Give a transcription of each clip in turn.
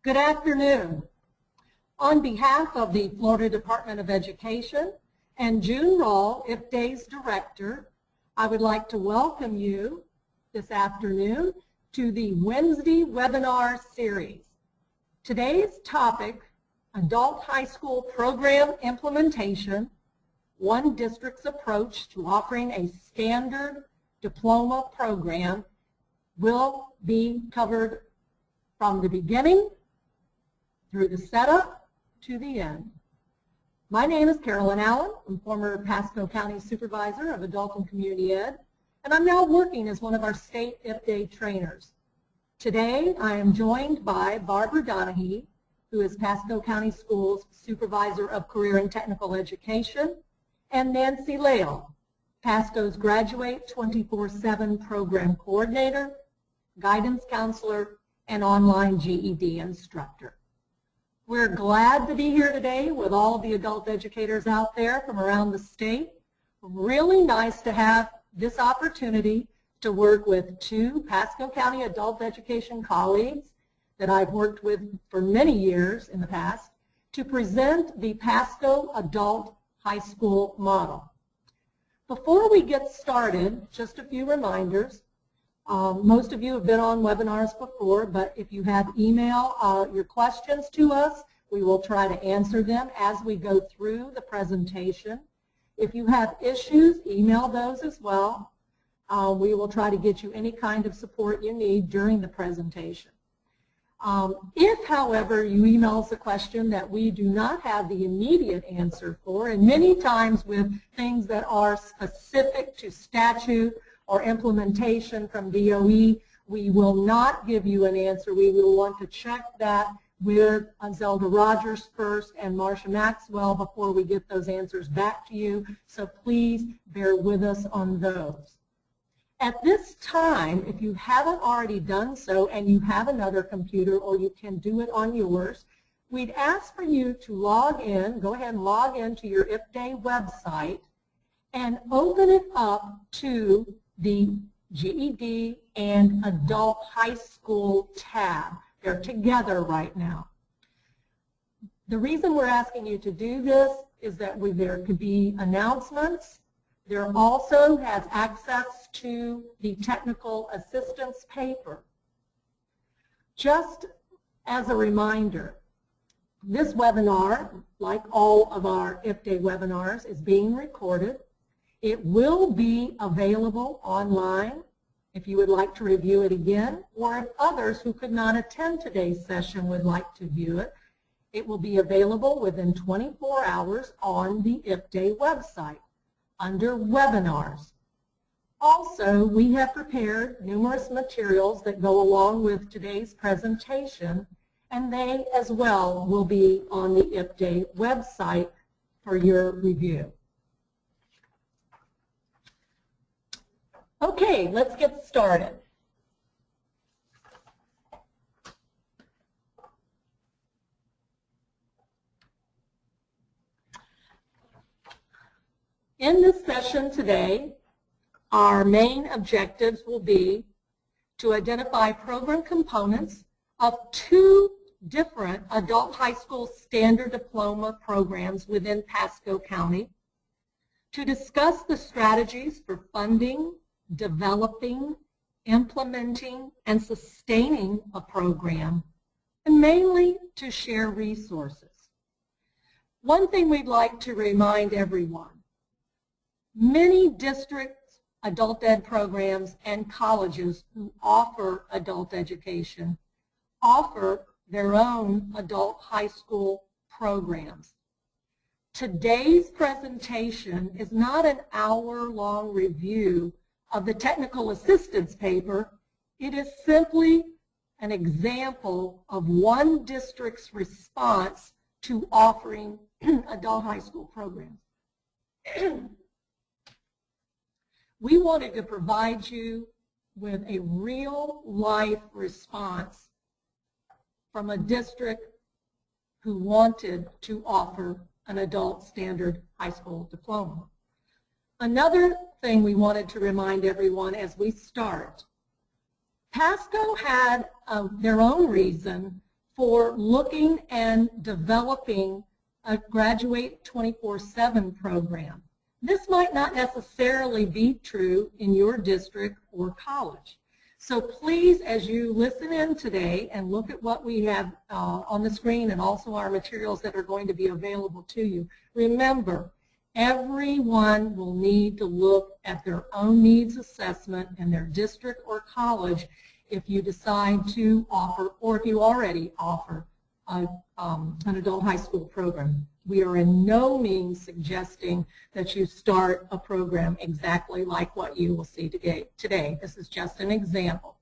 Good afternoon. On behalf of the Florida Department of Education and June Rawl, IFDA's director, I would like to welcome you this afternoon to the Wednesday webinar series. Today's topic, Adult High School Program Implementation, one district's approach to offering a standard diploma program, will be covered from the beginning through the setup to the end. My name is Carolyn Allen. I'm former Pasco County Supervisor of Adult and Community Ed, and I'm now working as one of our state IFDA trainers. Today, I am joined by Barbara Donahue, who is Pasco County Schools Supervisor of Career and Technical Education, and Nancy Lale, Pasco's Graduate 24/7 Program Coordinator, Guidance Counselor, and Online GED Instructor. We're glad to be here today with all of the adult educators out there from around the state. Really nice to have this opportunity to work with two Pasco County adult education colleagues that I've worked with for many years in the past to present the Pasco Adult High School Model. Before we get started, just a few reminders. Most of you have been on webinars before, but if you have email your questions to us, we will try to answer them as we go through the presentation. If you have issues, email those as well. We will try to get you any kind of support you need during the presentation. If, however, you email us a question that we do not have the immediate answer for, and many times with things that are specific to statute or implementation from DOE, we will not give you an answer. We will want to check that with Zelda Rogers first and Marcia Maxwell before we get those answers back to you. So please bear with us on those. At this time, if you haven't already done so and you have another computer or you can do it on yours, we'd ask for you to log in, go ahead and log in to your IFDA website and open it up to the GED and Adult High School tab. They're together right now. The reason we're asking you to do this is that there could be announcements. There also has access to the technical assistance paper. Just as a reminder, this webinar, like all of our IFDA webinars, is being recorded. It will be available online if you would like to review it again, or if others who could not attend today's session would like to view it. It will be available within 24 hours on the IFDA website under webinars. Also, we have prepared numerous materials that go along with today's presentation, and they as well will be on the IFDA website for your review. Okay, let's get started. In this session today, our main objectives will be to identify program components of two different adult high school standard diploma programs within Pasco County, to discuss the strategies for funding, developing, implementing, and sustaining a program, and mainly to share resources. One thing we'd like to remind everyone, many districts, adult ed programs, and colleges who offer adult education offer their own adult high school programs. Today's presentation is not an hour-long review of the technical assistance paper. It is simply an example of one district's response to offering adult high school programs. We wanted to provide you with a real-life response from a district who wanted to offer an adult standard high school diploma. Another thing we wanted to remind everyone as we start, Pasco had their own reason for looking and developing a Graduate 24/7 program. This might not necessarily be true in your district or college. So please, as you listen in today and look at what we have on the screen and also our materials that are going to be available to you, remember, everyone will need to look at their own needs assessment in their district or college if you decide to offer, or if you already offer, an adult high school program. We are in no means suggesting that you start a program exactly like what you will see today. This is just an example.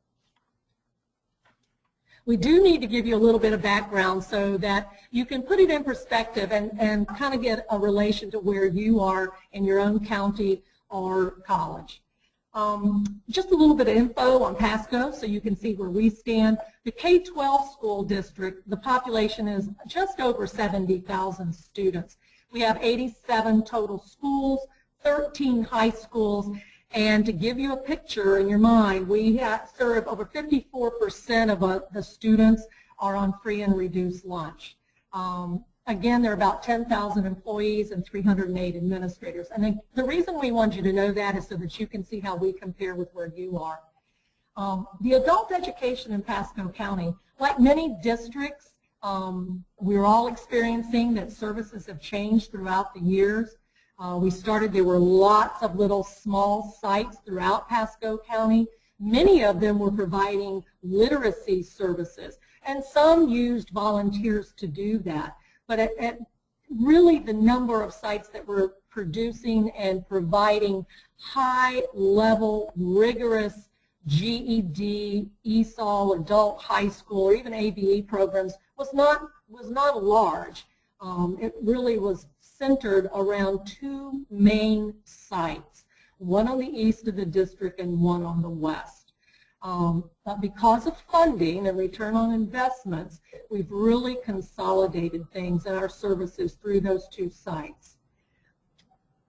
We do need to give you a little bit of background so that you can put it in perspective and kind of get a relation to where you are in your own county or college. Just a little bit of info on Pasco so you can see where we stand. The K-12 school district, the population is just over 70,000 students. We have 87 total schools, 13 high schools, and to give you a picture in your mind, we serve over 54% of the students are on free and reduced lunch. Again, there are about 10,000 employees and 308 administrators. And the reason we want you to know that is so that you can see how we compare with where you are. The adult education in Pasco County, like many districts, we're all experiencing that services have changed throughout the years. There were lots of little small sites throughout Pasco County. Many of them were providing literacy services, and some used volunteers to do that. But at really the number of sites that were producing and providing high-level, rigorous GED, ESOL, adult high school, or even ABE programs was not large. It really was centered around two main sites, one on the east of the district and one on the west. But because of funding and return on investments, we've really consolidated things and our services through those two sites.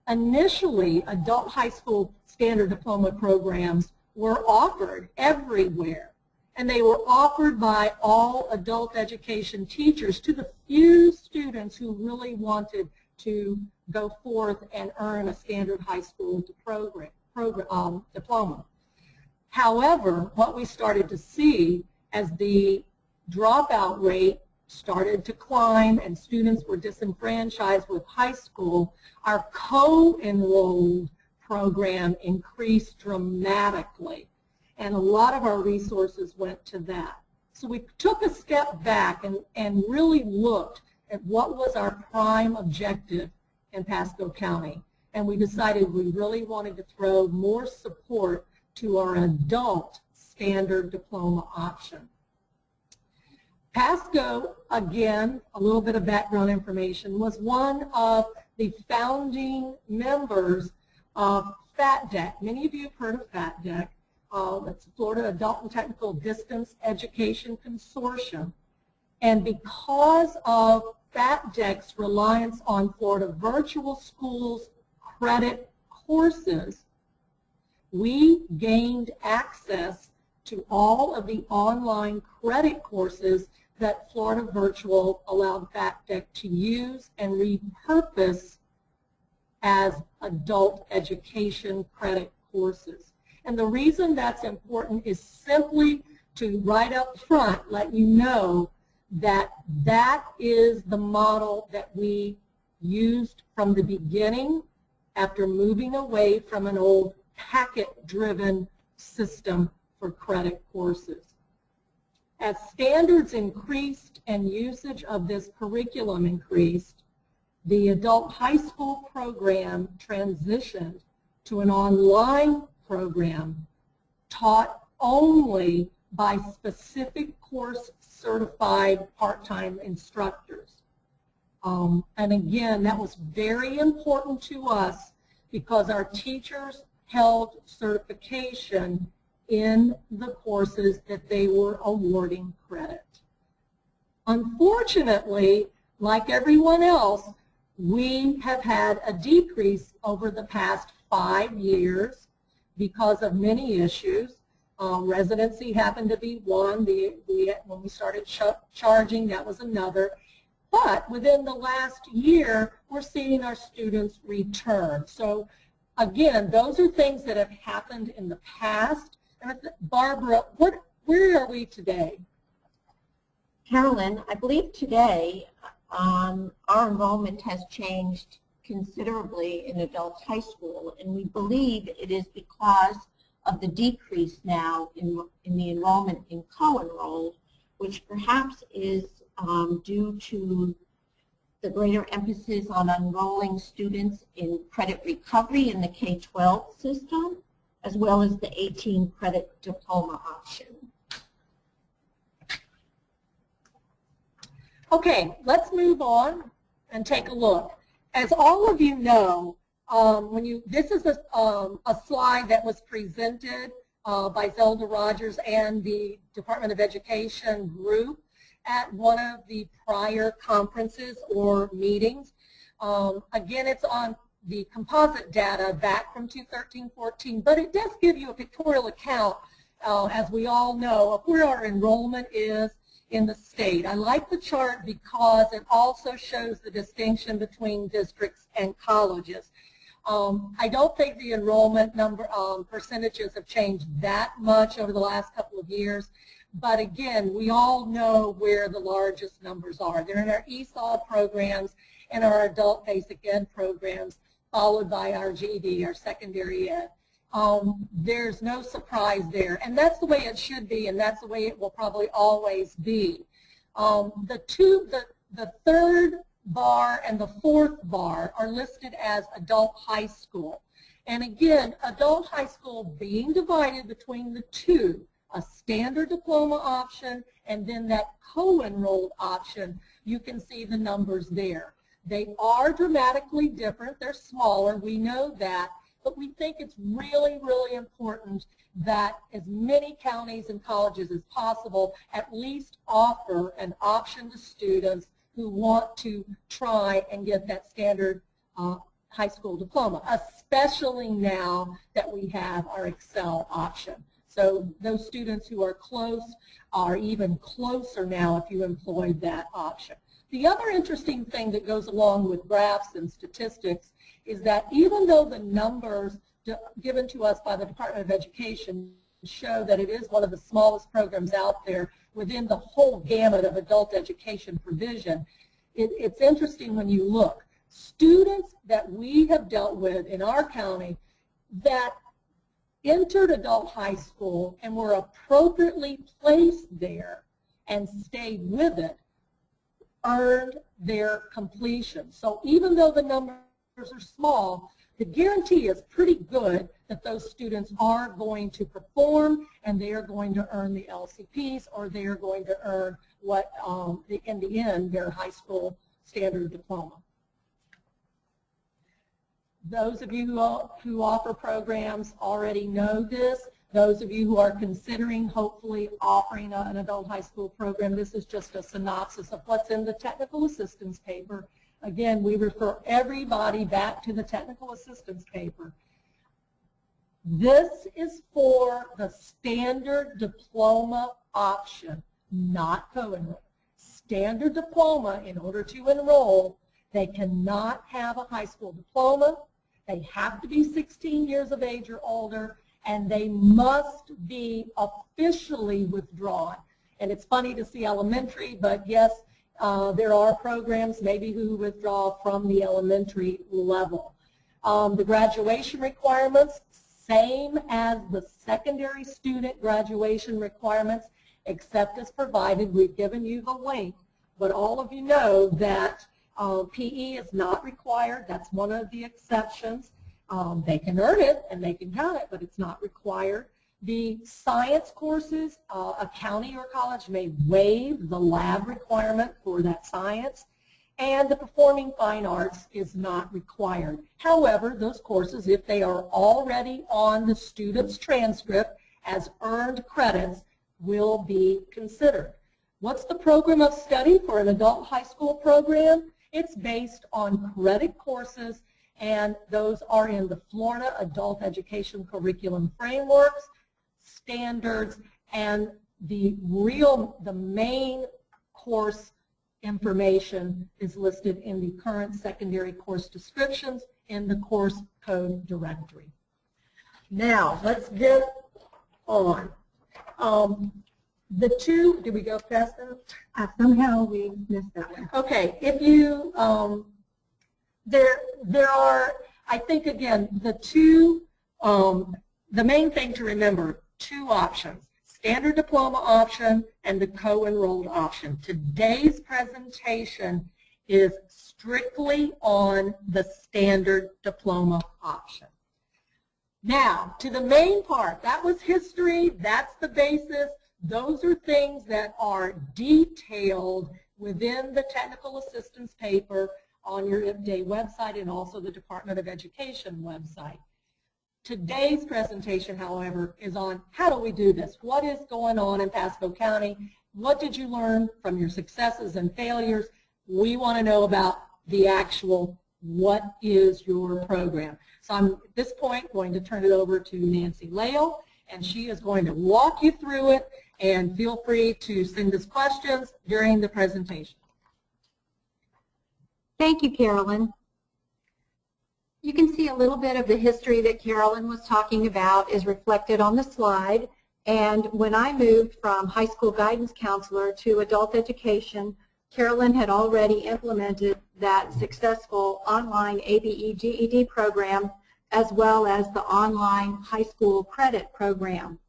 Initially, adult high school standard diploma programs were offered everywhere, and they were offered by all adult education teachers to the few students who really wanted to go forth and earn a standard high school diploma. However, what we started to see as the dropout rate started to climb and students were disenfranchised with high school, our co-enrolled program increased dramatically, and a lot of our resources went to that. So we took a step back and really looked at what was our prime objective in Pasco County, and we decided we really wanted to throw more support to our adult standard diploma option. Pasco, again, a little bit of background information, was one of the founding members of FATDEC. Many of you have heard of FATDEC. That's Florida Adult and Technical Distance Education Consortium. And because of FATDEC's reliance on Florida Virtual Schools credit courses, we gained access to all of the online credit courses that Florida Virtual allowed FATDEC to use and repurpose as adult education credit courses. And the reason that's important is simply to right up front let you know that that is the model that we used from the beginning after moving away from an old packet-driven system for credit courses. As standards increased and usage of this curriculum increased, the adult high school program transitioned to an online program taught only by specific course certified part-time instructors. And again, that was very important to us because our teachers held certification in the courses that they were awarding credit. Unfortunately, like everyone else, we have had a decrease over the past 5 years because of many issues. Residency happened to be one. When we started charging, that was another. But within the last year, we're seeing our students return. So again, those are things that have happened in the past. And Barbara, where are we today? Carolyn, I believe today our enrollment has changed considerably in adult high school, and we believe it is because of the decrease now in the enrollment in co-enrolled, which perhaps is due to the greater emphasis on enrolling students in credit recovery in the K-12 system, as well as the 18 credit diploma option. Okay, let's move on and take a look. As all of you know, this is a slide that was presented by Zelda Rogers and the Department of Education group at one of the prior conferences or meetings. Again, it's on the composite data back from 2013-14, but it does give you a pictorial account, as we all know, of where our enrollment is in the state. I like the chart because it also shows the distinction between districts and colleges. I don't think the enrollment percentages have changed that much over the last couple of years, but again, we all know where the largest numbers are. They're in our ESOL programs and our adult basic ed programs, followed by our GED, our secondary ed. There's no surprise there, and that's the way it should be, and that's the way it will probably always be. The third bar and the fourth bar are listed as adult high school. And again, adult high school being divided between the two, a standard diploma option and then that co-enrolled option, you can see the numbers there. They are dramatically different. They're smaller. We know that. But we think it's really, really important that as many counties and colleges as possible at least offer an option to students who want to try and get that standard high school diploma, especially now that we have our Excel option. So those students who are close are even closer now if you employed that option. The other interesting thing that goes along with graphs and statistics is that even though the numbers given to us by the Department of Education show that it is one of the smallest programs out there within the whole gamut of adult education provision, it's interesting when you look. Students that we have dealt with in our county that entered adult high school and were appropriately placed there and stayed with it earned their completion. So even though the numbers are small, the guarantee is pretty good that those students are going to perform and they are going to earn the LCPs, or they are going to earn what, in the end, their high school standard diploma. Those of you who offer programs already know this. Those of you who are considering hopefully offering an adult high school program, this is just a synopsis of what's in the technical assistance paper. Again, we refer everybody back to the technical assistance paper. This is for the standard diploma option, not co-enroll. Standard diploma, in order to enroll, they cannot have a high school diploma. They have to be 16 years of age or older, and they must be officially withdrawn. And it's funny to see elementary, but yes, there are programs maybe who withdraw from the elementary level. The graduation requirements, same as the secondary student graduation requirements, except as provided. We've given you the link, but all of you know that PE is not required. That's one of the exceptions. They can earn it and they can count it, but it's not required. The science courses, a county or college may waive the lab requirement for that science, and the performing fine arts is not required. However, those courses, if they are already on the student's transcript as earned credits, will be considered. What's the program of study for an adult high school program? It's based on credit courses, and those are in the Florida Adult Education Curriculum Frameworks. standards, and the main course information is listed in the current secondary course descriptions in the course code directory. Now, let's get on. Did we go past that? Somehow we missed that one. Okay, if you, there are, I think again, the main thing to remember, 2 options. Standard diploma option and the co-enrolled option. Today's presentation is strictly on the standard diploma option. Now, to the main part, that was history, that's the basis. Those are things that are detailed within the technical assistance paper on your IPDAY website and also the Department of Education website. Today's presentation, however, is on how do we do this? What is going on in Pasco County? What did you learn from your successes and failures? We want to know about the actual what is your program. So I'm at this point going to turn it over to Nancy Lale, and she is going to walk you through it, and feel free to send us questions during the presentation. Thank you, Carolyn. You can see a little bit of the history that Carolyn was talking about is reflected on the slide. And when I moved from high school guidance counselor to adult education, Carolyn had already implemented that successful online ABE GED program as well as the online high school credit program.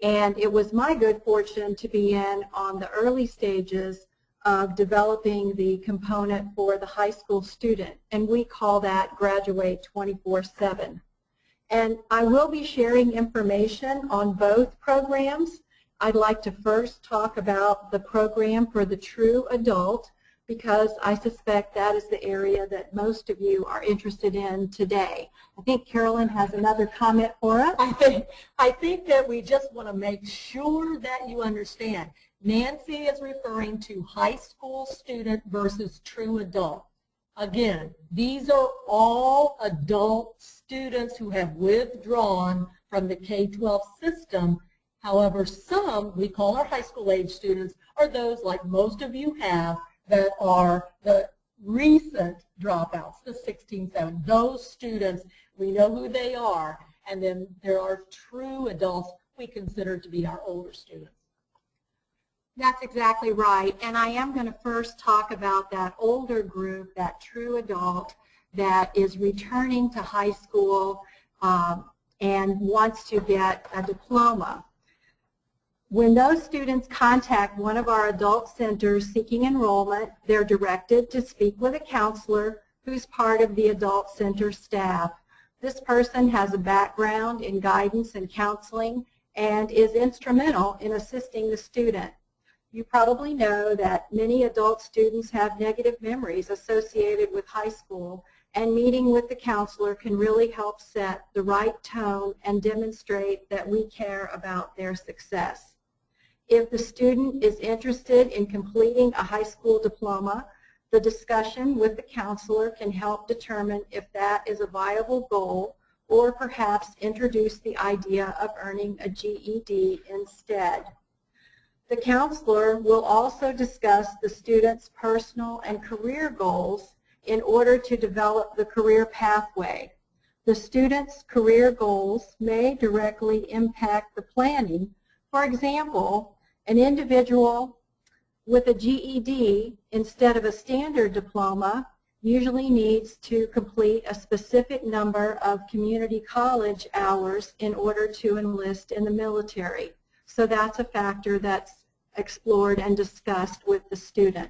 And it was my good fortune to be in on the early stages of developing the component for the high school student, and we call that Graduate 24/7. And I will be sharing information on both programs. I'd like to first talk about the program for the true adult because I suspect that is the area that most of you are interested in today. I think Carolyn has another comment for us. I think that we just want to make sure that you understand. Nancy is referring to high school student versus true adult. Again, these are all adult students who have withdrawn from the K-12 system. However, some, we call our high school age students, are those like most of you have that are the recent dropouts, the 16-7. Those students, we know who they are, and then there are true adults we consider to be our older students. That's exactly right. And I am going to first talk about that older group, that true adult that is returning to high school and wants to get a diploma. When those students contact one of our adult centers seeking enrollment, they're directed to speak with a counselor who's part of the adult center staff. This person has a background in guidance and counseling and is instrumental in assisting the student. You probably know that many adult students have negative memories associated with high school, and meeting with the counselor can really help set the right tone and demonstrate that we care about their success. If the student is interested in completing a high school diploma, the discussion with the counselor can help determine if that is a viable goal, or perhaps introduce the idea of earning a GED instead. The counselor will also discuss the student's personal and career goals in order to develop the career pathway. The student's career goals may directly impact the planning. For example, an individual with a GED instead of a standard diploma usually needs to complete a specific number of community college hours in order to enlist in the military. So that's a factor that's explored and discussed with the student.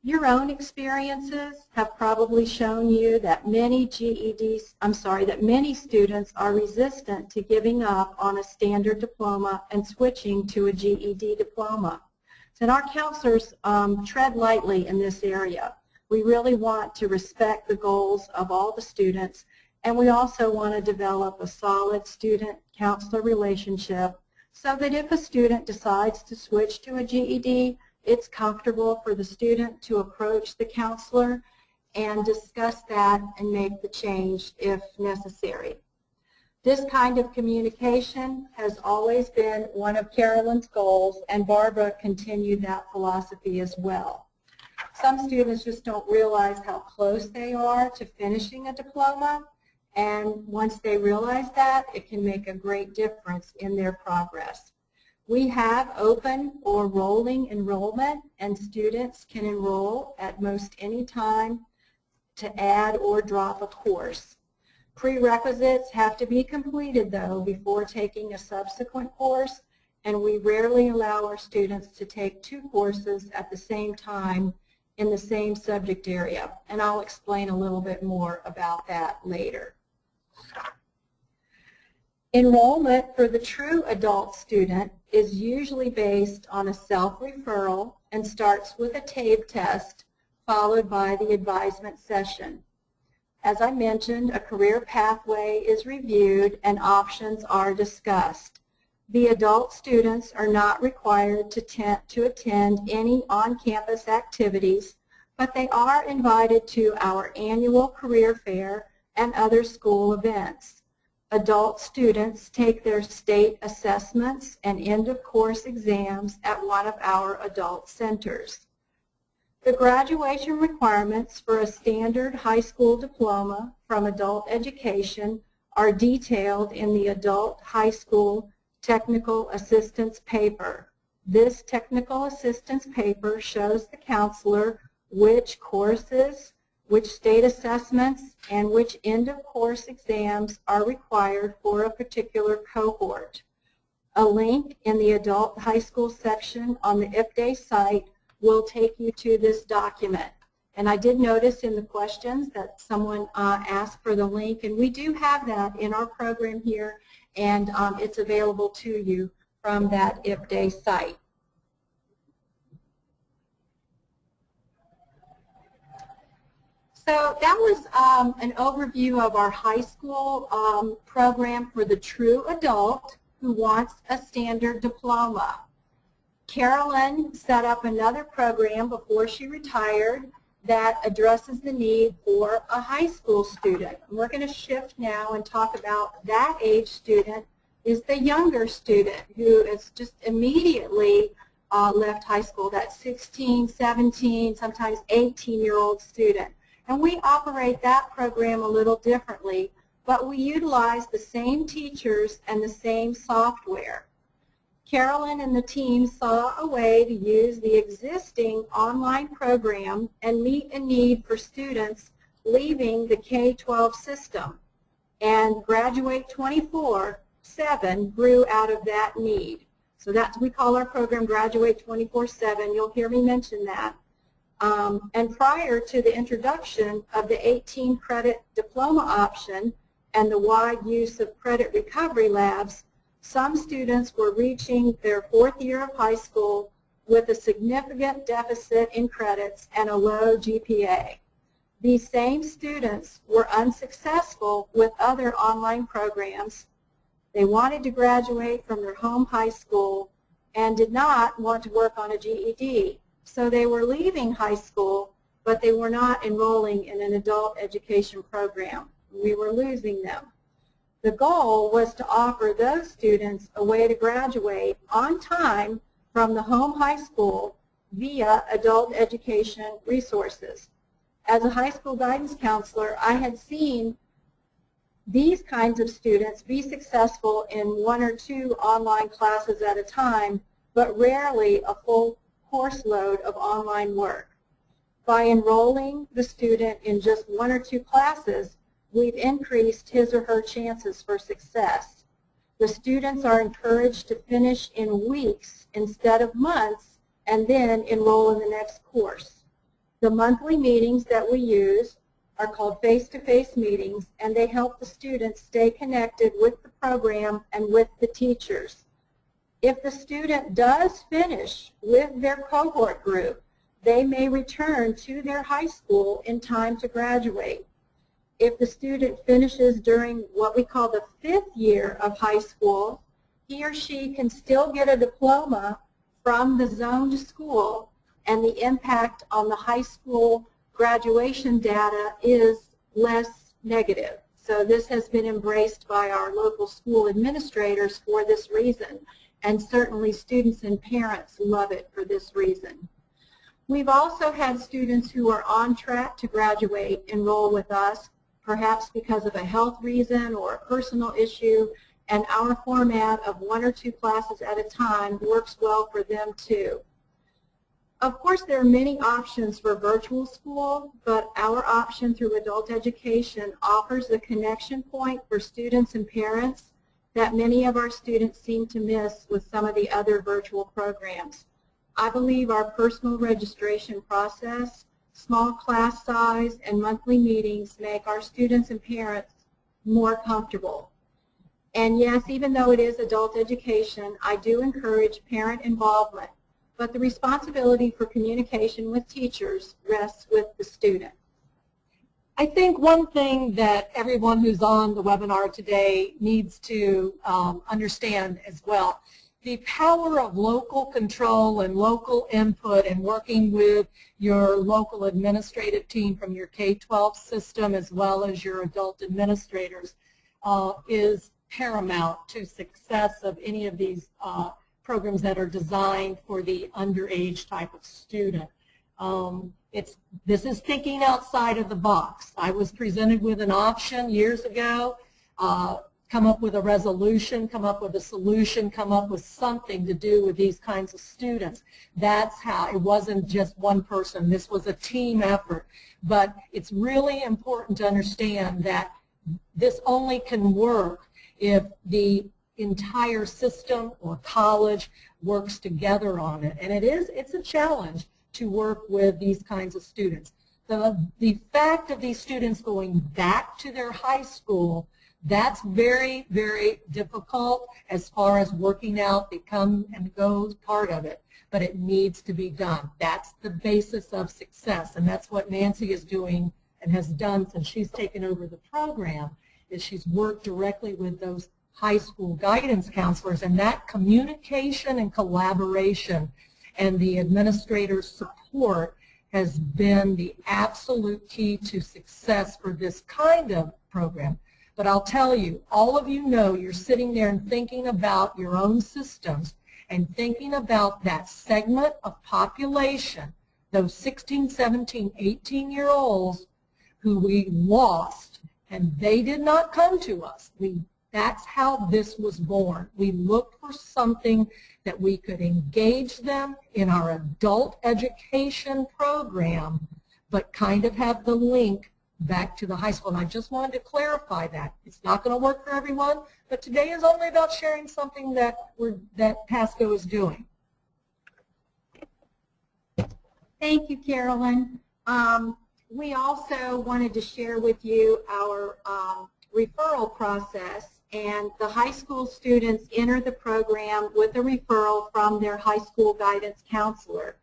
Your own experiences have probably shown you that many many students are resistant to giving up on a standard diploma and switching to a GED diploma. And our counselors tread lightly in this area. We really want to respect the goals of all the students, and we also want to develop a solid student-counselor relationship so that if a student decides to switch to a GED, it's comfortable for the student to approach the counselor and discuss that and make the change if necessary. This kind of communication has always been one of Carolyn's goals, and Barbara continued that philosophy as well. Some students just don't realize how close they are to finishing a diploma, and once they realize that, it can make a great difference in their progress. We have open or rolling enrollment, and students can enroll at most any time to add or drop a course. Prerequisites have to be completed, though, before taking a subsequent course, and we rarely allow our students to take 2 courses at the same time in the same subject area, and I'll explain a little bit more about that later. Enrollment for the true adult student is usually based on a self-referral and starts with a TABE test followed by the advisement session. As I mentioned, a career pathway is reviewed and options are discussed. The adult students are not required to attend any on-campus activities, but they are invited to our annual career fair and other school events. Adult students take their state assessments and end-of-course exams at one of our adult centers. The graduation requirements for a standard high school diploma from adult education are detailed in the Adult High School Technical Assistance Paper. This technical assistance paper shows the counselor which courses, which state assessments, and which end-of-course exams are required for a particular cohort. A link in the Adult High School section on the IPDAY site will take you to this document. And I did notice in the questions that someone asked for the link, and we do have that in our program here, and it's available to you from that IPDAY site. So that was an overview of our high school program for the true adult who wants a standard diploma. Carolyn set up another program before she retired that addresses the need for a high school student. And we're going to shift now and talk about that age student is the younger student who is just immediately left high school, that 16, 17, sometimes 18-year-old student. And we operate that program a little differently, but we utilize the same teachers and the same software. Carolyn and the team saw a way to use the existing online program and meet a need for students leaving the K-12 system. And Graduate 24/7 grew out of that need. So that's, we call our program Graduate 24/7. You'll hear me mention that. And prior to the introduction of the 18-credit diploma option and the wide use of credit recovery labs, some students were reaching their 4th year of high school with a significant deficit in credits and a low GPA. These same students were unsuccessful with other online programs. They wanted to graduate from their home high school and did not want to work on a GED. So they were leaving high school, but they were not enrolling in an adult education program. We were losing them. The goal was to offer those students a way to graduate on time from the home high school via adult education resources. As a high school guidance counselor, I had seen these kinds of students be successful in 1 or 2 online classes at a time, but rarely a full course load of online work. By enrolling the student in just 1 or 2 classes, we've increased his or her chances for success. The students are encouraged to finish in weeks instead of months and then enroll in the next course. The monthly meetings that we use are called face-to-face meetings, and they help the students stay connected with the program and with the teachers. If the student does finish with their cohort group, they may return to their high school in time to graduate. If the student finishes during what we call the 5th year of high school, he or she can still get a diploma from the zoned school, and the impact on the high school graduation data is less negative. So this has been embraced by our local school administrators for this reason, and certainly students and parents love it for this reason. We've also had students who are on track to graduate enroll with us, perhaps because of a health reason or a personal issue, and our format of 1 or 2 classes at a time works well for them too. Of course, there are many options for virtual school, but our option through adult education offers the connection point for students and parents that many of our students seem to miss with some of the other virtual programs. I believe our personal registration process, small class size, and monthly meetings make our students and parents more comfortable. And yes, even though it is adult education, I do encourage parent involvement, but the responsibility for communication with teachers rests with the student. I think one thing that everyone who's on the webinar today needs to understand as well, the power of local control and local input and working with your local administrative team from your K-12 system as well as your adult administrators is paramount to success of any of these programs that are designed for the underage type of student. This is thinking outside of the box. I was presented with an option years ago, come up with a resolution, come up with a solution, come up with something to do with these kinds of students. That's how, it wasn't just one person. This was a team effort. But it's really important to understand that this only can work if the entire system or college works together on it. And it's a challenge to work with these kinds of students. The fact of these students going back to their high school, that's very, very difficult as far as working out the come and go part of it. But it needs to be done. That's the basis of success. And that's what Nancy is doing and has done since she's taken over the program, is she's worked directly with those high school guidance counselors, and that communication and collaboration and the administrator's support has been the absolute key to success for this kind of program. But I'll tell you, all of you know you're sitting there and thinking about your own systems and thinking about that segment of population, those 16, 17, 18-year-olds who we lost, and they did not come to us. That's how this was born. We looked for something that we could engage them in our adult education program, but kind of have the link back to the high school. And I just wanted to clarify that. It's not going to work for everyone, but today is only about sharing something that Pasco is doing. Thank you, Carolyn. We also wanted to share with you our referral process. And the high school students enter the program with a referral from their high school guidance counselor.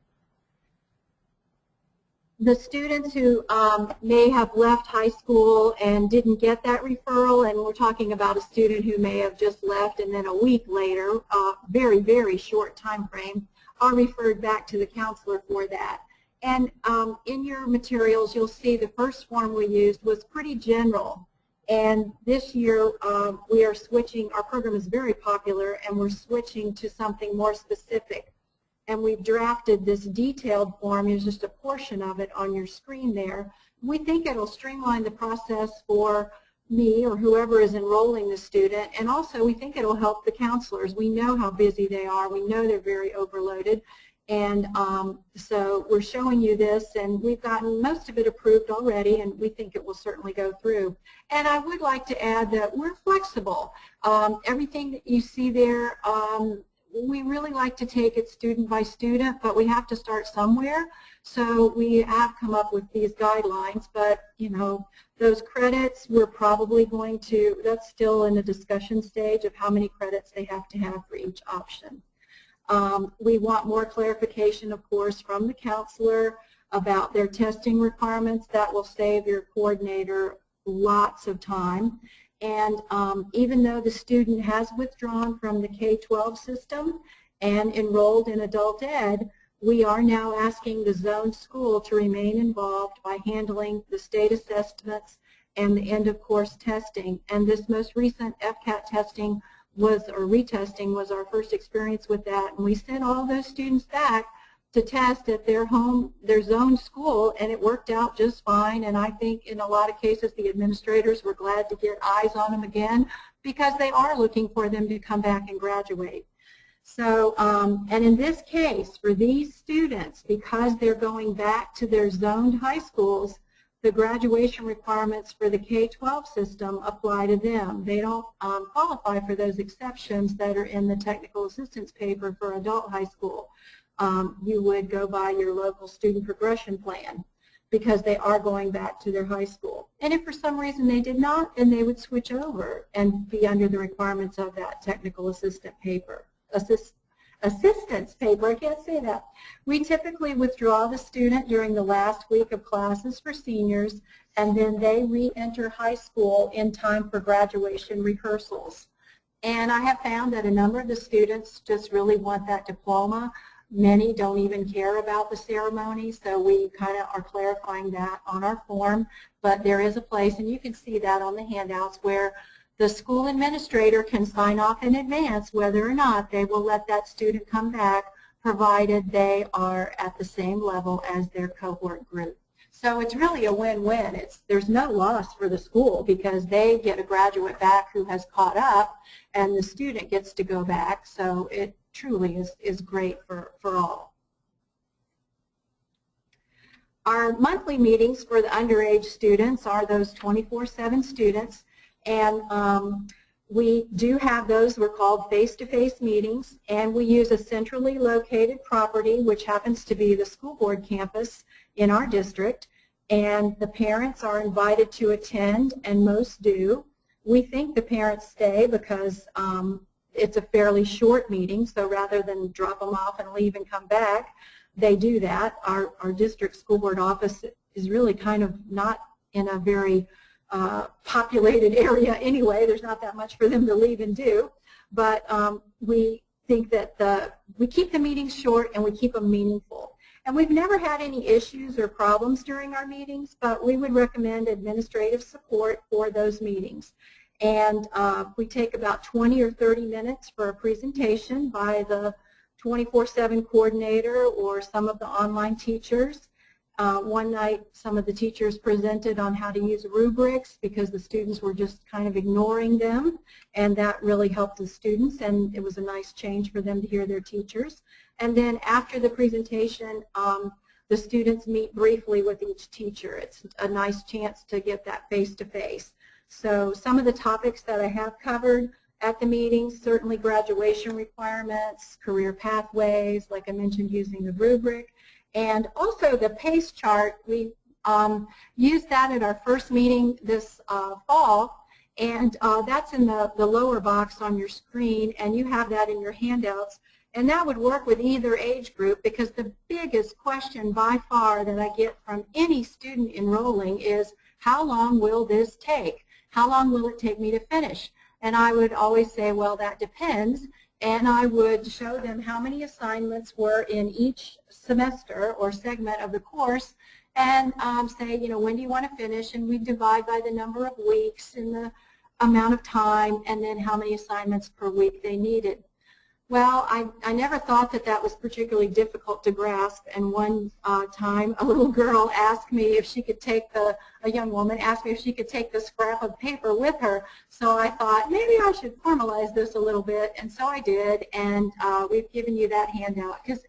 The students who may have left high school and didn't get that referral, and we're talking about a student who may have just left and then a week later, very, very short time frame, are referred back to the counselor for that. And in your materials, you'll see the first form we used was pretty general. And this year, we are switching, our program is very popular, and we're switching to something more specific. And we've drafted this detailed form. There's just a portion of it on your screen there. We think it'll streamline the process for me or whoever is enrolling the student, and also we think it'll help the counselors. We know how busy they are. We know they're very overloaded. And so we're showing you this, and we've gotten most of it approved already, and we think it will certainly go through. And I would like to add that we're flexible. Everything that you see there, we really like to take it student by student, but we have to start somewhere. So we have come up with these guidelines, but you know, those credits we're probably going to, that's still in the discussion stage of how many credits they have to have for each option. We want more clarification, of course, from the counselor about their testing requirements. That will save your coordinator lots of time. And even though the student has withdrawn from the K-12 system and enrolled in adult ed, we are now asking the zone school to remain involved by handling the state assessments and the end of course testing. And this most recent FCAT testing retesting was our first experience with that. And we sent all those students back to test at their zone school, and it worked out just fine. And I think in a lot of cases the administrators were glad to get eyes on them again, because they are looking for them to come back and graduate. So, and in this case, for these students, because they're going back to their zoned high schools, the graduation requirements for the K-12 system apply to them. They don't qualify for those exceptions that are in the technical assistance paper for adult high school. You would go by your local student progression plan, because they are going back to their high school. And if for some reason they did not, then they would switch over and be under the requirements of that technical assistance paper, I can't say that. We typically withdraw the student during the last week of classes for seniors, and then they re-enter high school in time for graduation rehearsals. And I have found that a number of the students just really want that diploma. Many don't even care about the ceremony, so we kind of are clarifying that on our form. But there is a place, and you can see that on the handouts, where the school administrator can sign off in advance whether or not they will let that student come back, provided they are at the same level as their cohort group. So it's really a win-win. There's no loss for the school, because they get a graduate back who has caught up, and the student gets to go back. So it truly is great for all. Our monthly meetings for the underage students are those 24/7 students. And we do have those, we're called face-to-face meetings, and we use a centrally located property, which happens to be the school board campus in our district, and the parents are invited to attend, and most do. We think the parents stay because it's a fairly short meeting, so rather than drop them off and leave and come back, they do that. Our district school board office is really kind of not in a very populated area anyway. There's not that much for them to leave and do, but we think that we keep the meetings short and we keep them meaningful. And we've never had any issues or problems during our meetings, but we would recommend administrative support for those meetings. And we take about 20 or 30 minutes for a presentation by the 24/7 coordinator or some of the online teachers. One night, some of the teachers presented on how to use rubrics, because the students were just kind of ignoring them, and that really helped the students, and it was a nice change for them to hear their teachers. And then after the presentation, the students meet briefly with each teacher. It's a nice chance to get that face-to-face. So some of the topics that I have covered at the meetings, certainly graduation requirements, career pathways, like I mentioned, using the rubric. And also the PACE chart, we used that at our first meeting this fall, and that's in the lower box on your screen, and you have that in your handouts. And that would work with either age group, because the biggest question by far that I get from any student enrolling is, how long will this take? How long will it take me to finish? And I would always say, well, that depends. And I would show them how many assignments were in each semester or segment of the course, and say, you know, when do you want to finish? And we divide by the number of weeks and the amount of time, and then how many assignments per week they needed. Well, I never thought that that was particularly difficult to grasp, and one time a little girl asked me if she could take a young woman asked me if she could take the scrap of paper with her. So I thought maybe I should formalize this a little bit, and so I did, and we've given you that handout, because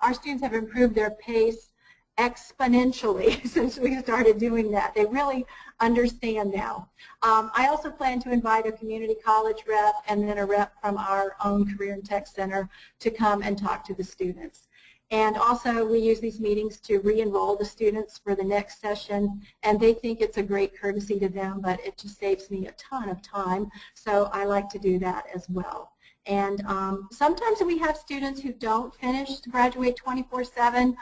our students have improved their pace exponentially since we started doing that. They really understand now. I also plan to invite a community college rep and then a rep from our own Career and Tech Center to come and talk to the students. And also we use these meetings to re-enroll the students for the next session, and they think it's a great courtesy to them, but it just saves me a ton of time, so I like to do that as well. And sometimes we have students who don't finish to graduate 24/7,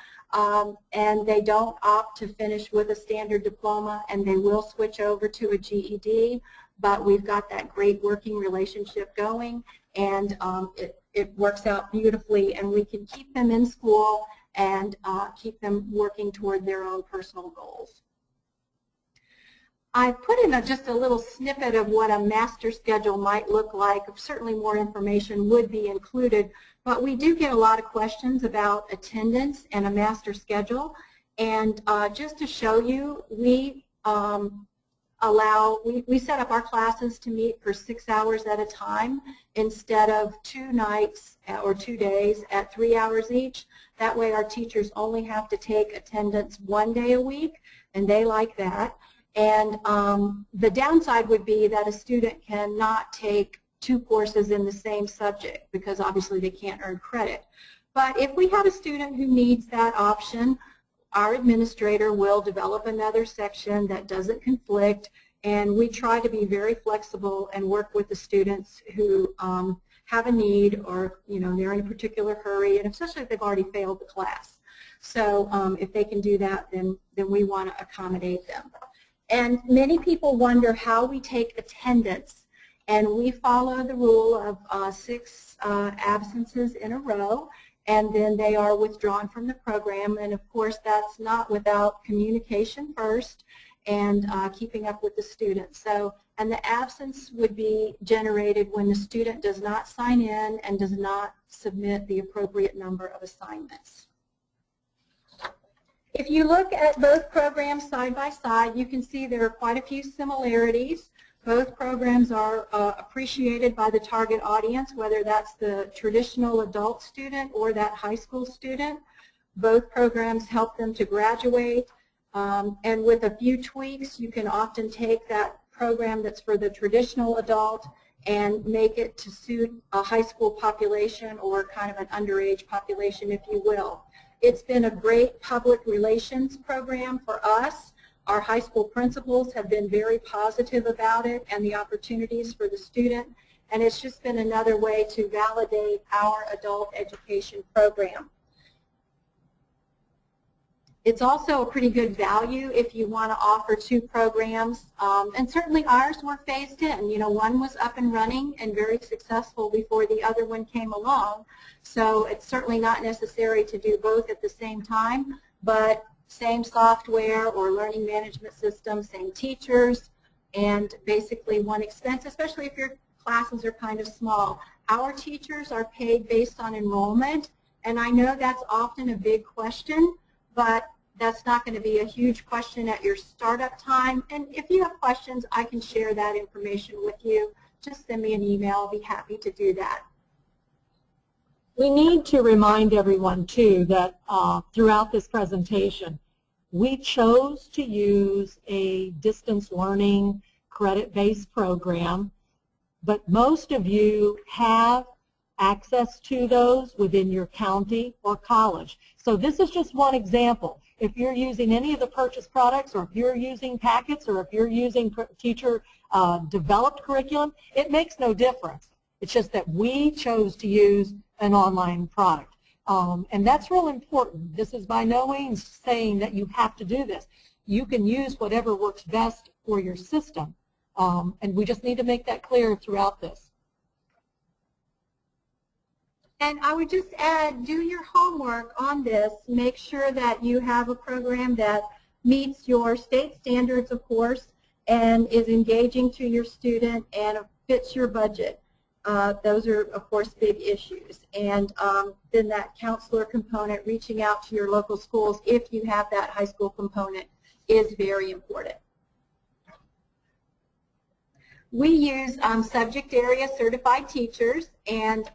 and they don't opt to finish with a standard diploma, and they will switch over to a GED, but we've got that great working relationship going, and it works out beautifully, and we can keep them in school and keep them working toward their own personal goals. I put in just a little snippet of what a master schedule might look like. Certainly more information would be included, but we do get a lot of questions about attendance and a master schedule. And just to show you, we we set up our classes to meet for 6 hours at a time instead of 2 nights or 2 days at 3 hours each. That way our teachers only have to take attendance 1 day a week, and they like that. And the downside would be that a student cannot take 2 courses in the same subject because obviously they can't earn credit. But if we have a student who needs that option, our administrator will develop another section that doesn't conflict, and we try to be very flexible and work with the students who have a need, or they're in a particular hurry, and especially if they've already failed the class. So if they can do that, then we want to accommodate them. And many people wonder how we take attendance, and we follow the rule of 6 absences in a row, and then they are withdrawn from the program. And of course that's not without communication first and keeping up with the student. So, and the absence would be generated when the student does not sign in and does not submit the appropriate number of assignments. If you look at both programs side by side, you can see there are quite a few similarities. Both programs are appreciated by the target audience, whether that's the traditional adult student or that high school student. Both programs help them to graduate, and with a few tweaks, you can often take that program that's for the traditional adult and make it to suit a high school population or kind of an underage population, if you will. It's been a great public relations program for us. Our high school principals have been very positive about it and the opportunities for the student, and it's just been another way to validate our adult education program. It's also a pretty good value if you want to offer 2 programs, and certainly ours were phased in. One was up and running and very successful before the other one came along, so it's certainly not necessary to do both at the same time, but same software or learning management system, same teachers, and basically one expense, especially if your classes are kind of small. Our teachers are paid based on enrollment, and I know that's often a big question, but that's not going to be a huge question at your startup time. And if you have questions, I can share that information with you. Just send me an email. I'll be happy to do that. We need to remind everyone, too, that throughout this presentation, we chose to use a distance learning credit-based program, but most of you have access to those within your county or college. So this is just one example. If you're using any of the purchased products, or if you're using packets, or if you're using teacher-developed curriculum, it makes no difference. It's just that we chose to use an online product. And that's real important. This is by no means saying that you have to do this. You can use whatever works best for your system. And we just need to make that clear throughout this. And I would just add, do your homework on this. Make sure that you have a program that meets your state standards, of course, and is engaging to your student and fits your budget. Those are, of course, big issues. And then that counselor component, reaching out to your local schools, if you have that high school component, is very important. We use subject area certified teachers, and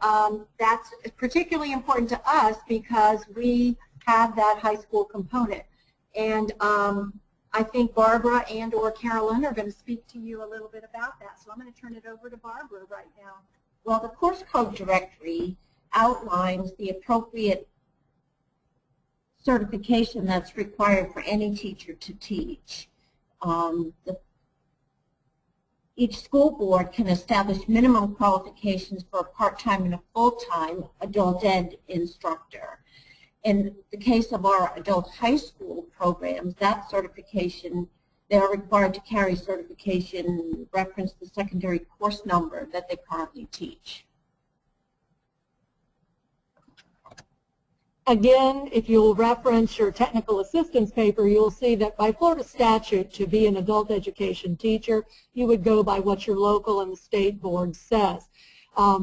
that's particularly important to us because we have that high school component. And I think Barbara and or Carolyn are going to speak to you a little bit about that. So I'm going to turn it over to Barbara right now. Well, the course code directory outlines the appropriate certification that's required for any teacher to teach. Each school board can establish minimum qualifications for a part-time and a full-time adult ed instructor. In the case of our adult high school programs, that certification, they are required to carry certification reference the secondary course number that they currently teach. Again, if you'll reference your technical assistance paper, you'll see that by Florida statute, to be an adult education teacher, you would go by what your local and the state board says.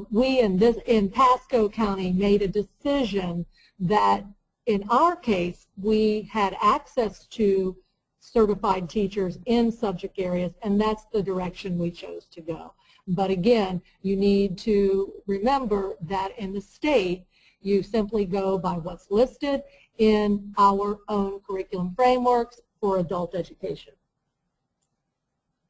We in Pasco County made a decision that in our case, we had access to certified teachers in subject areas, and that's the direction we chose to go. But again, you need to remember that in the state, you simply go by what's listed in our own curriculum frameworks for adult education.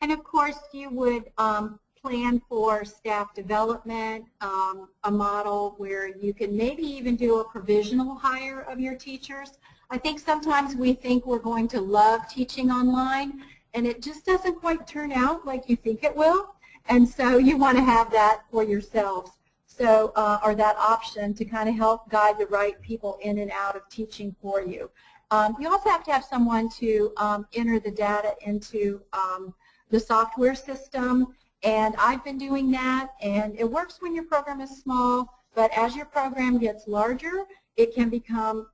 And of course, you would plan for staff development, a model where you can maybe even do a provisional hire of your teachers. I think sometimes we think we're going to love teaching online, and it just doesn't quite turn out like you think it will. And so you want to have that for yourselves. So, or that option to kind of help guide the right people in and out of teaching for you. You also have to have someone to enter the data into the software system, and I've been doing that, and it works when your program is small, but as your program gets larger, it can become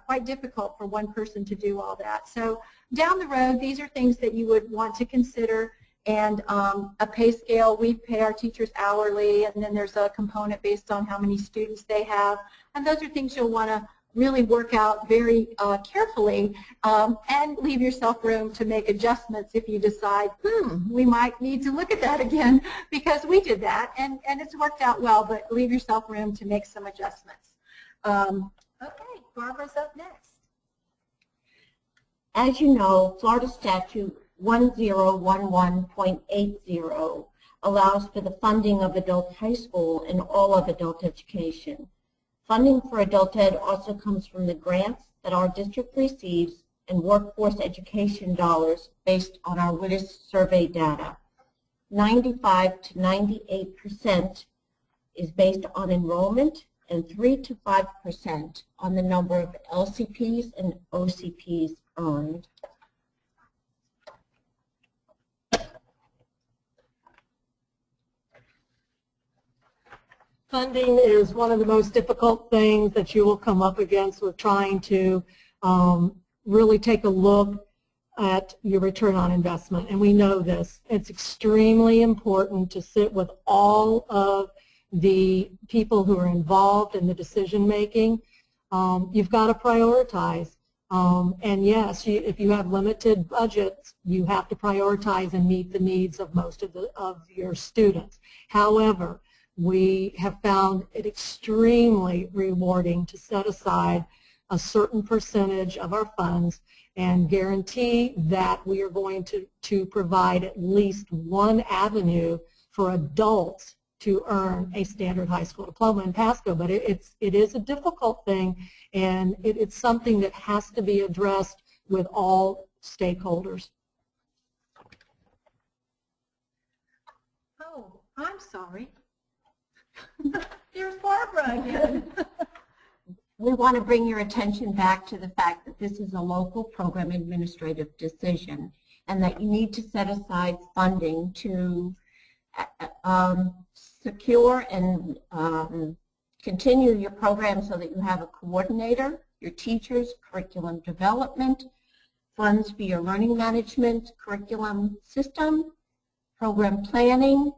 quite difficult for one person to do all that. So down the road, these are things that you would want to consider. And a pay scale, we pay our teachers hourly, and then there's a component based on how many students they have. And those are things you'll want to really work out very carefully and leave yourself room to make adjustments if you decide, we might need to look at that again, because we did that, and it's worked out well, but leave yourself room to make some adjustments. Okay, Barbara's up next. As you know, Florida Statute 1011.80 allows for the funding of adult high school and all of adult education. Funding for adult ed also comes from the grants that our district receives and workforce education dollars based on our WITIS survey data. 95 to 98% is based on enrollment, and 3 to 5% on the number of LCPs and OCPs earned. Funding is one of the most difficult things that you will come up against with trying to really take a look at your return on investment. And we know this. It's extremely important to sit with all of the people who are involved in the decision making. You've got to prioritize. And yes, if you have limited budgets, you have to prioritize and meet the needs of most of your students. However, we have found it extremely rewarding to set aside a certain percentage of our funds and guarantee that we are going to provide at least one avenue for adults to earn a standard high school diploma in Pasco. But it is a difficult thing, and it's something that has to be addressed with all stakeholders. Oh, I'm sorry. Here's Barbara again. We want to bring your attention back to the fact that this is a local program administrative decision and that you need to set aside funding to secure and continue your program so that you have a coordinator, your teachers, curriculum development, funds for your learning management curriculum system, program planning,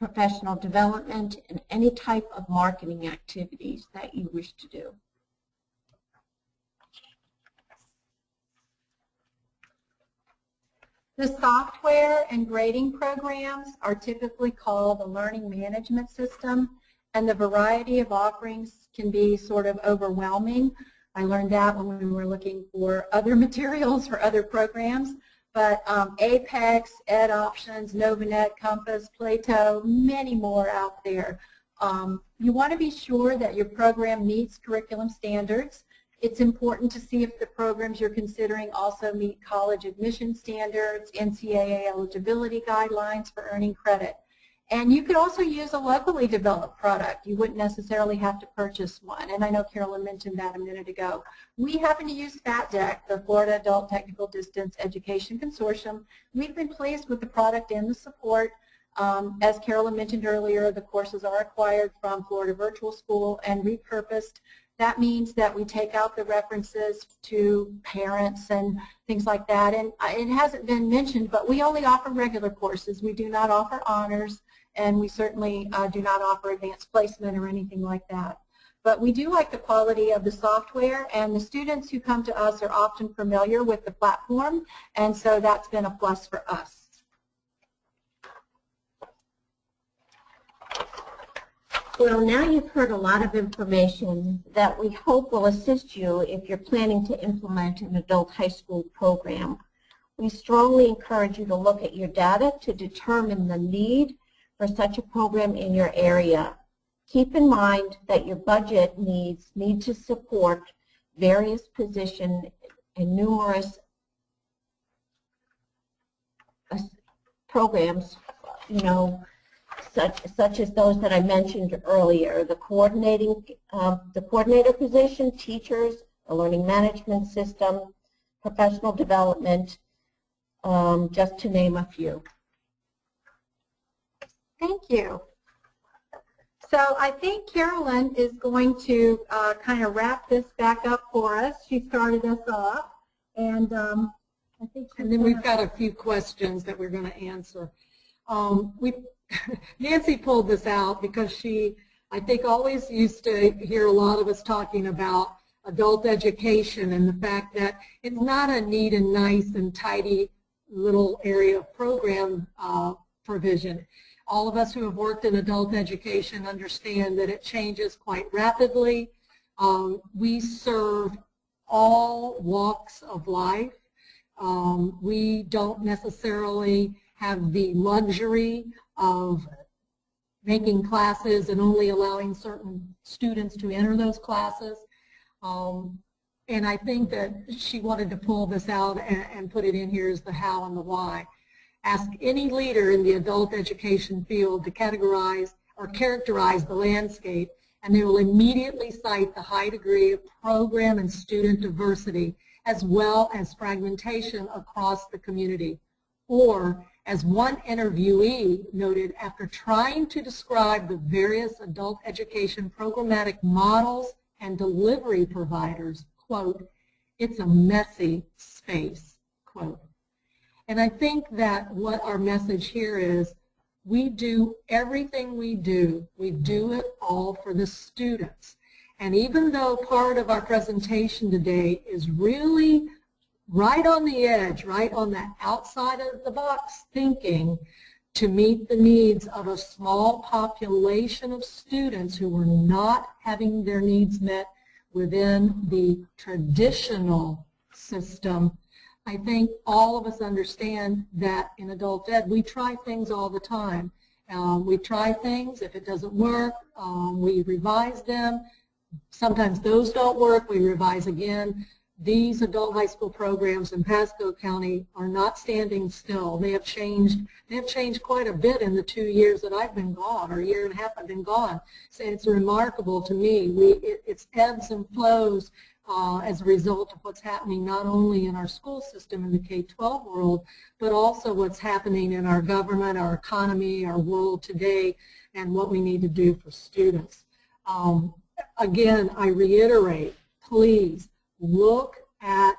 professional development, and any type of marketing activities that you wish to do. The software and grading programs are typically called the learning management system, and the variety of offerings can be sort of overwhelming. I learned that when we were looking for other materials for other programs. But Apex, Ed Options, Novanet, Compass, Plato, many more out there. You want to be sure that your program meets curriculum standards. It's important to see if the programs you're considering also meet college admission standards, NCAA eligibility guidelines for earning credit. And you could also use a locally developed product. You wouldn't necessarily have to purchase one. And I know Carolyn mentioned that a minute ago. We happen to use FATDEC, the Florida Adult Technical Distance Education Consortium. We've been pleased with the product and the support. As Carolyn mentioned earlier, the courses are acquired from Florida Virtual School and repurposed That means that we take out the references to parents and things like that. And it hasn't been mentioned, but we only offer regular courses. We do not offer honors, and we certainly do not offer advanced placement or anything like that. But we do like the quality of the software, and the students who come to us are often familiar with the platform, and so that's been a plus for us. Well, now you've heard a lot of information that we hope will assist you if you're planning to implement an adult high school program. We strongly encourage you to look at your data to determine the need for such a program in your area. Keep in mind that your budget needs need to support various positions and numerous programs, such as those that I mentioned earlier, the coordinator position, teachers, a learning management system, professional development, just to name a few. Thank you. So I think Carolyn is going to kind of wrap this back up for us. She started us off, and I think. And then we've got a few questions that we're going to answer. Nancy pulled this out because she, I think, always used to hear a lot of us talking about adult education and the fact that it's not a neat and nice and tidy little area of program provision. All of us who have worked in adult education understand that it changes quite rapidly. We serve all walks of life. We don't necessarily have the luxury of making classes and only allowing certain students to enter those classes. And I think that she wanted to pull this out and put it in here as the how and the why. Ask any leader in the adult education field to categorize or characterize the landscape, and they will immediately cite the high degree of program and student diversity as well as fragmentation across the community. Or, as one interviewee noted, after trying to describe the various adult education programmatic models and delivery providers, quote, "It's a messy space," quote. And I think that what our message here is, we do everything we do it all for the students. And even though part of our presentation today is really right on the edge, right on the outside of the box thinking to meet the needs of a small population of students who were not having their needs met within the traditional system, I think all of us understand that in adult ed we try things all the time. We try things. If it doesn't work, we revise them. Sometimes those don't work, we revise again. These adult high school programs in Pasco County are not standing still. They have changed quite a bit in the 2 years that I've been gone, or a year and a half I've been gone. So it's remarkable to me. It's ebbs and flows as a result of what's happening not only in our school system in the K-12 world, but also what's happening in our government, our economy, our world today, and what we need to do for students. Again, I reiterate, please, look at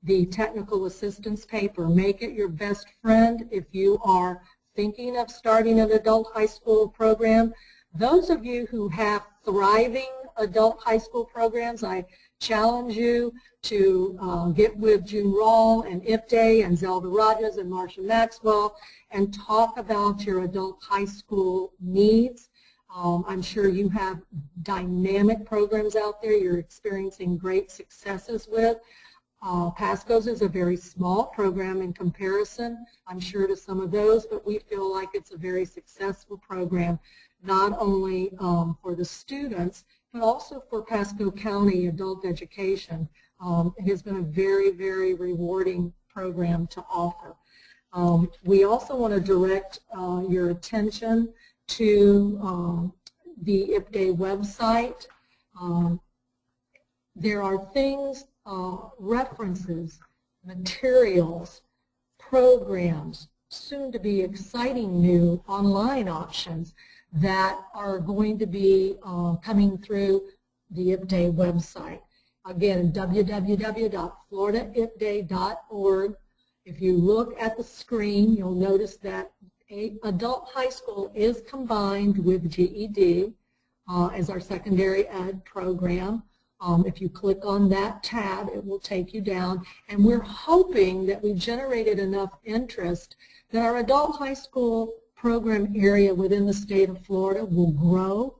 the technical assistance paper. Make it your best friend if you are thinking of starting an adult high school program. Those of you who have thriving adult high school programs, I challenge you to get with June Rawl and Ifday and Zelda Rogers and Marcia Maxwell and talk about your adult high school needs. I'm sure you have dynamic programs out there you're experiencing great successes with. Pasco's is a very small program in comparison, I'm sure, to some of those, but we feel like it's a very successful program, not only for the students, but also for Pasco County adult education. It has been a very, very rewarding program to offer. We also want to direct your attention to the IPDAY website. There are things, references, materials, programs, soon to be exciting new online options that are going to be coming through the IPDAY website. Again, www.floridaipday.org. If you look at the screen, you'll notice that adult high school is combined with GED as our secondary ed program. If you click on that tab, it will take you down. And we're hoping that we've generated enough interest that our adult high school program area within the state of Florida will grow.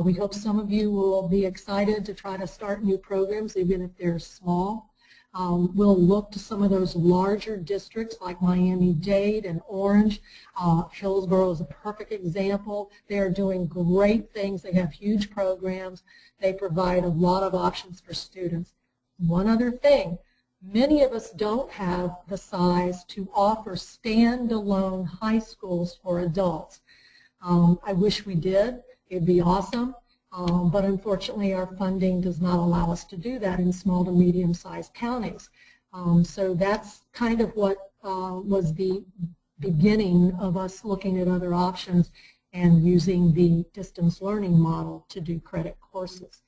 We hope some of you will be excited to try to start new programs, even if they're small. We'll look to some of those larger districts like Miami-Dade and Orange. Hillsborough is a perfect example. They're doing great things. They have huge programs. They provide a lot of options for students. One other thing, many of us don't have the size to offer standalone high schools for adults. I wish we did. It'd be awesome. But unfortunately, our funding does not allow us to do that in small to medium-sized counties. So that's kind of what was the beginning of us looking at other options and using the distance learning model to do credit courses.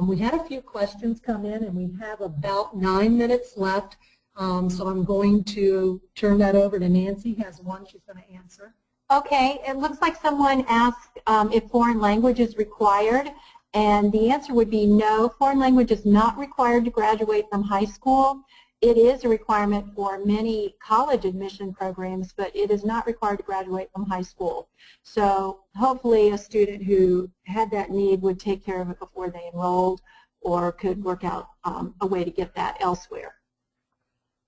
We had a few questions come in, and we have about 9 minutes left. So I'm going to turn that over to Nancy. Has one she's going to answer. Okay, it looks like someone asked if foreign language is required, and the answer would be no. Foreign language is not required to graduate from high school. It is a requirement for many college admission programs, but it is not required to graduate from high school. So hopefully a student who had that need would take care of it before they enrolled, or could work out a way to get that elsewhere.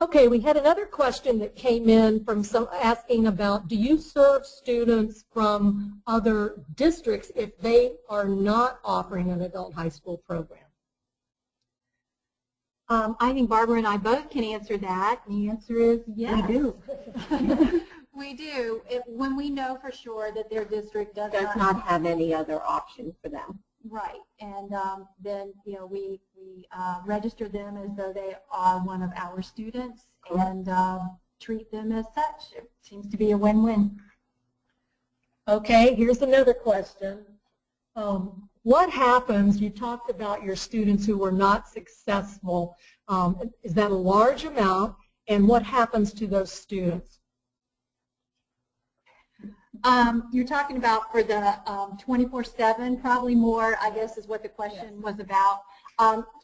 Okay, we had another question that came in from some asking about, do you serve students from other districts if they are not offering an adult high school program? I think Barbara and I both can answer that. The answer is yes. We do. We do. When we know for sure that their district does not have any other option for them. Right, and then we register them as though they are one of our students and treat them as such. It seems to be a win-win. Okay, here's another question. What happens, you talked about your students who were not successful, is that a large amount, and what happens to those students? You're talking about for the 24/7, probably more, I guess, is what the question was about.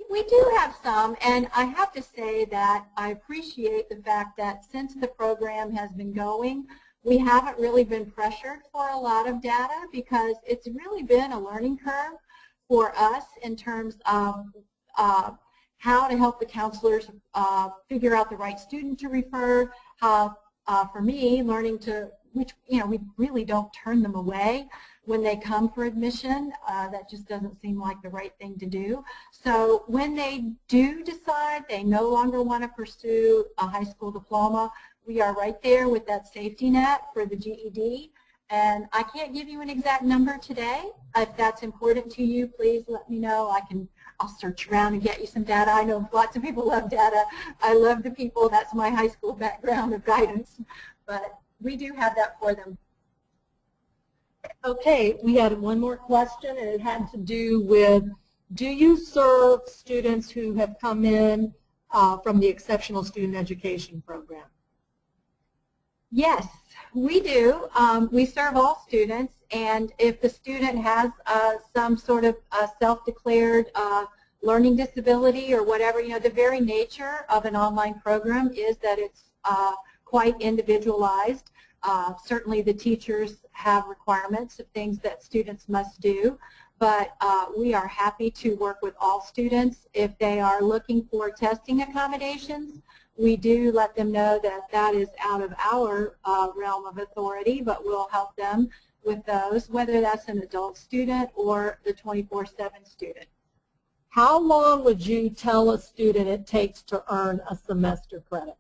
We do have some, and I have to say that I appreciate the fact that since the program has been going, we haven't really been pressured for a lot of data, because it's really been a learning curve for us in terms of how to help the counselors figure out the right student to refer, how, for me, learning to we really don't turn them away when they come for admission. That just doesn't seem like the right thing to do. So when they do decide they no longer want to pursue a high school diploma, we are right there with that safety net for the GED. And I can't give you an exact number today. If that's important to you, please let me know. I'll search around and get you some data. I know lots of people love data. I love the people. That's my high school background of guidance. But we do have that for them. Okay, we had one more question, and it had to do with, do you serve students who have come in from the Exceptional Student Education Program? Yes, we do. We serve all students, and if the student has some sort of self-declared learning disability or whatever, the very nature of an online program is that it's quite individualized. Certainly the teachers have requirements of things that students must do, but we are happy to work with all students. If they are looking for testing accommodations, we do let them know that that is out of our realm of authority, but we'll help them with those, whether that's an adult student or the 24/7 student. How long would you tell a student it takes to earn a semester credit?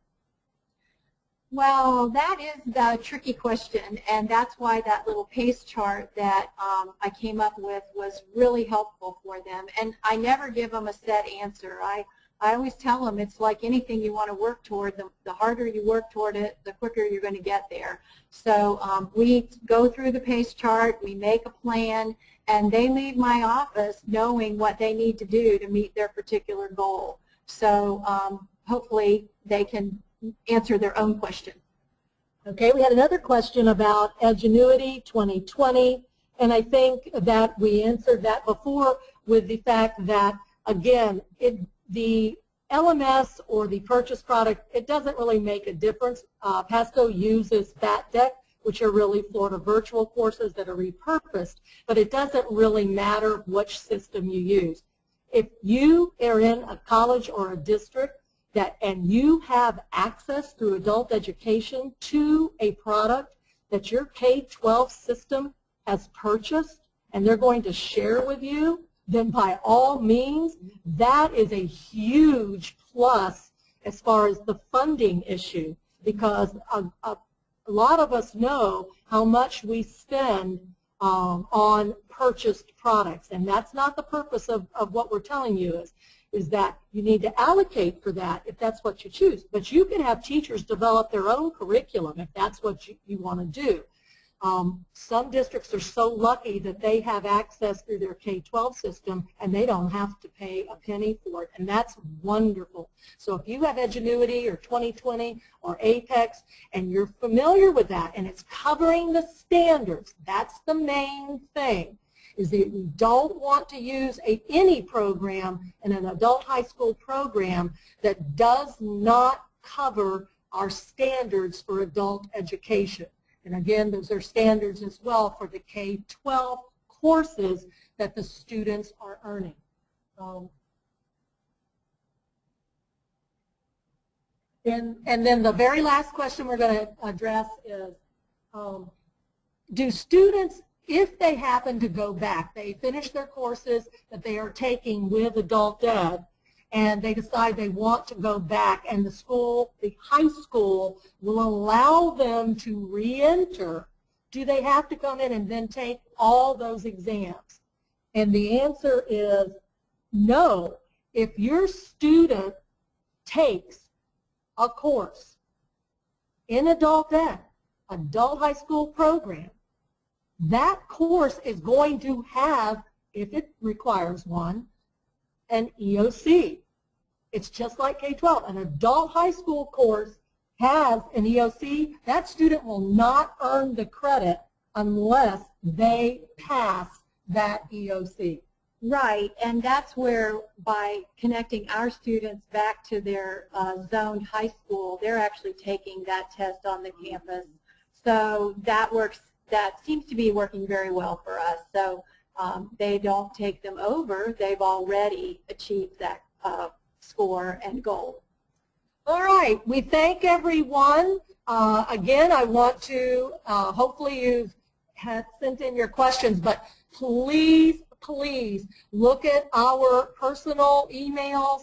Well, that is the tricky question, and that's why that little PACE chart that I came up with was really helpful for them. And I never give them a set answer. I always tell them it's like anything you want to work toward. The harder you work toward it, the quicker you're going to get there. So we go through the PACE chart, we make a plan, and they leave my office knowing what they need to do to meet their particular goal. So hopefully they can answer their own question. Okay, we had another question about Edgenuity 2020, and I think that we answered that before with the fact that, again, the LMS or the purchase product, it doesn't really make a difference. Pasco uses FatDeck, which are really Florida virtual courses that are repurposed, but it doesn't really matter which system you use. If you are in a college or a district and you have access through adult education to a product that your K-12 system has purchased and they're going to share with you, then by all means, that is a huge plus as far as the funding issue, because a lot of us know how much we spend on purchased products, and that's not the purpose of what we're telling you is that you need to allocate for that if that's what you choose. But you can have teachers develop their own curriculum if that's what you want to do. Some districts are so lucky that they have access through their K-12 system and they don't have to pay a penny for it, and that's wonderful. So if you have Edgenuity or 2020 or Apex and you're familiar with that and it's covering the standards, that's the main thing, is that you don't want to use any program in an adult high school program that does not cover our standards for adult education. And again, those are standards as well for the K-12 courses that the students are earning. And then the very last question we're going to address is, do students, if they happen to go back, they finish their courses that they are taking with adult ed, and they decide they want to go back, and the high school will allow them to re-enter, do they have to come in and then take all those exams? And the answer is no. If your student takes a course in adult ed, adult high school program, that course is going to have, if it requires one, an EOC. It's just like K-12. An adult high school course has an EOC. That student will not earn the credit unless they pass that EOC. Right, and that's where by connecting our students back to their zoned high school, they're actually taking that test on the campus. So that seems to be working very well for us. So they don't take them over. They've already achieved that score and goal. All right, we thank everyone. Again, I want to, hopefully you've sent in your questions, but please look at our personal emails.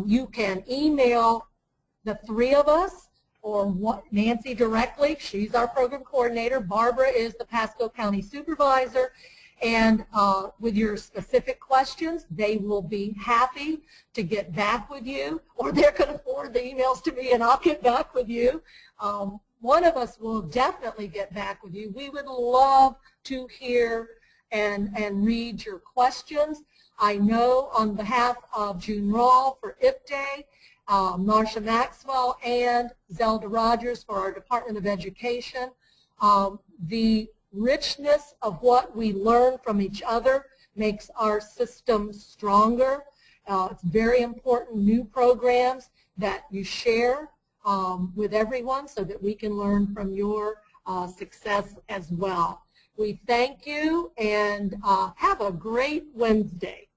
You can email the three of us or Nancy directly. She's our program coordinator. Barbara is the Pasco County supervisor. And with your specific questions, they will be happy to get back with you, or they're going to forward the emails to me and I'll get back with you. One of us will definitely get back with you. We would love to hear and read your questions. I know on behalf of June Rawl for IP Day, Marsha Maxwell and Zelda Rogers for our Department of Education, the richness of what we learn from each other makes our system stronger. It's very important, new programs that you share with everyone so that we can learn from your success as well. We thank you and have a great Wednesday.